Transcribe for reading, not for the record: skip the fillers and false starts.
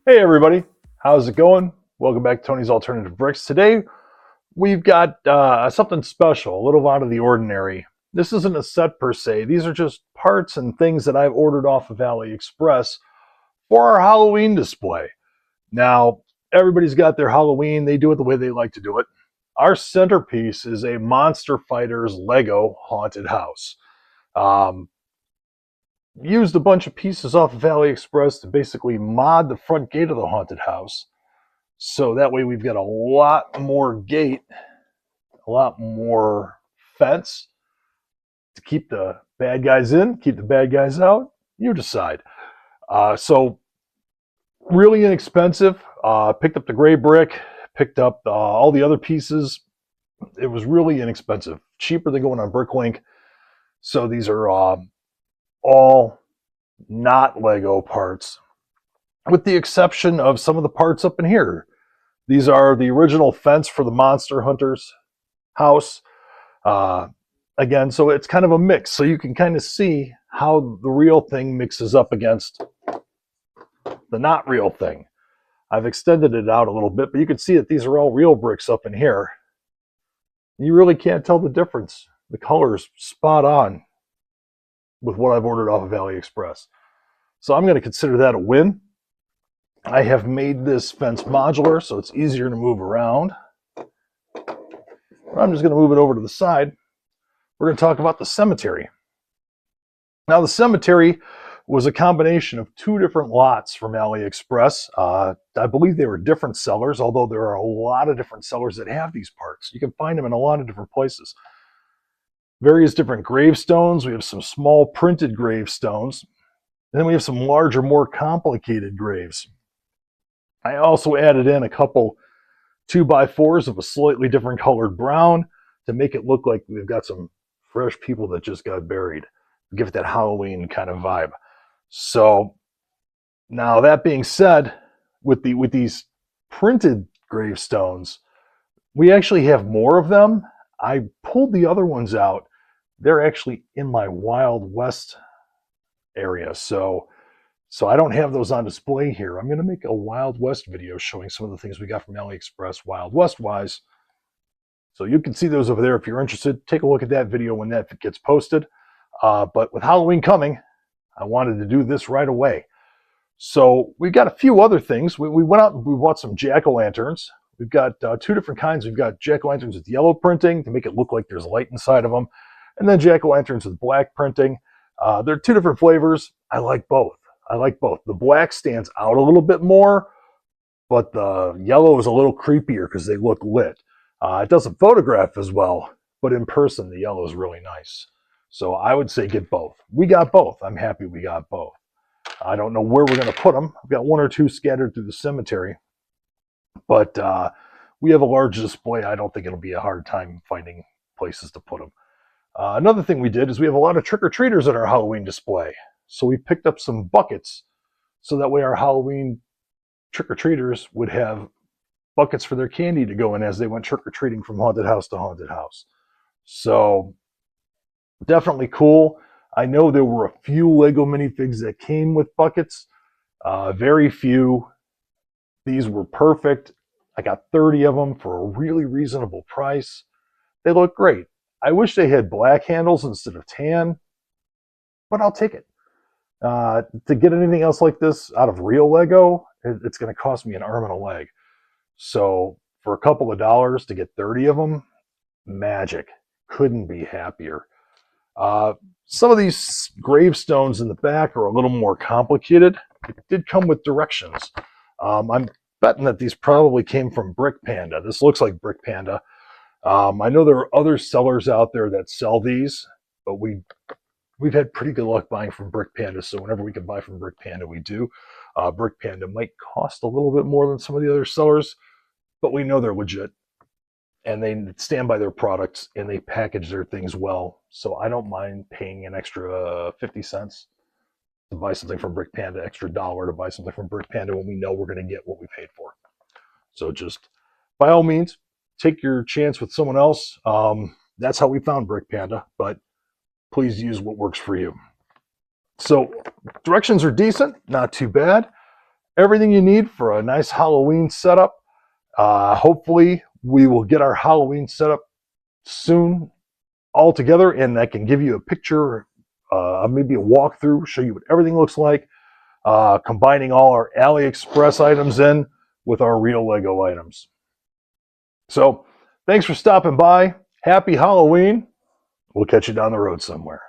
Hey everybody, how's it going? Welcome back to Tony's Alternative Bricks. Today we've got something special, a little out of the ordinary. This isn't a set per se. These are just parts and things that I've ordered off of Aliexpress for our Halloween display. Now, everybody's got their Halloween. They do it the way they like to do it. Our centerpiece is a Monster Fighters Lego haunted house. Um, Used a bunch of pieces off of AliExpress to basically mod the front gate of the haunted house. So that way we've got a lot more gate, a lot more fence to keep the bad guys in, keep the bad guys out. You decide. So really inexpensive. Picked up the gray brick, picked up all the other pieces. It was really inexpensive, cheaper than going on Bricklink. So these are all not Lego parts, with the exception of some of the parts up in here. These are the original fence for the Monster Hunters house. Again, so it's kind of a mix. So you can kind of see how the real thing mixes up against the not real thing. I've extended it out a little bit, but you can see that these are all real bricks up in here. You really can't tell the difference. The color's spot on with what I've ordered off of AliExpress. So I'm going to consider that a win. I have made this fence modular, so it's easier to move around. I'm just going to move it over to the side. We're going to talk about the cemetery. Now, the cemetery was a combination of two different lots from AliExpress. I believe they were different sellers, although there are a lot of different sellers that have these parts. You can find them in a lot of different places. Various different gravestones. We have some small printed gravestones. And then we have some larger, more complicated graves. I also added in a couple 2x4s of a slightly different colored brown to make it look like we've got some fresh people that just got buried. Give it that Halloween kind of vibe. So now that being said, with these printed gravestones, we actually have more of them. I pulled the other ones out. They're actually in my Wild West area. So I don't have those on display here. I'm going to make a Wild West video showing some of the things we got from AliExpress Wild West wise. So you can see those over there if you're interested. Take a look at that video when that gets posted. But with Halloween coming, I wanted to do this right away. So we've got a few other things. We went out and we bought some jack-o'-lanterns. We've got two different kinds. We've got jack-o'-lanterns with yellow printing to make it look like there's light inside of them. And then jack-o'-lanterns with black printing. They're two different flavors. I like both. The black stands out a little bit more, but the yellow is a little creepier because they look lit. It doesn't photograph as well, but in person, the yellow is really nice. So I would say get both. We got both. I'm happy we got both. I don't know where we're going to put them. I've got one or two scattered through the cemetery, but we have a large display. I don't think it'll be a hard time finding places to put them. Another thing we did is we have a lot of trick-or-treaters in our Halloween display. So we picked up some buckets so that way our Halloween trick-or-treaters would have buckets for their candy to go in as they went trick-or-treating from haunted house to haunted house. So definitely cool. I know there were a few Lego minifigs that came with buckets. Very few. These were perfect. I got 30 of them for a really reasonable price. They look great. I wish they had black handles instead of tan, but I'll take it. To get anything else like this out of real Lego, it's going to cost me an arm and a leg. So for a couple of dollars to get 30 of them, magic. Couldn't be happier. Some of these gravestones in the back are a little more complicated. It did come with directions. I'm betting that these probably came from Brick Panda. This looks like Brick Panda. I know there are other sellers out there that sell these, but we've had pretty good luck buying from Brick Panda, so whenever we can buy from Brick Panda, we do. Brick Panda might cost a little bit more than some of the other sellers, but we know they're legit, and they stand by their products, and they package their things well, so I don't mind paying an extra 50 cents to buy something from Brick Panda, extra $1 to buy something from Brick Panda when we know we're going to get what we paid for. So just, by all means, take your chance with someone else. That's how we found Brick Panda, but please use what works for you. So directions are decent, not too bad. everything you need for a nice Halloween setup. Hopefully, we will get our Halloween setup soon all together, and I can give you a picture, maybe a walkthrough, show you what everything looks like, combining all our AliExpress items in with our real Lego items. So, thanks for stopping by. Happy Halloween. We'll catch you down the road somewhere.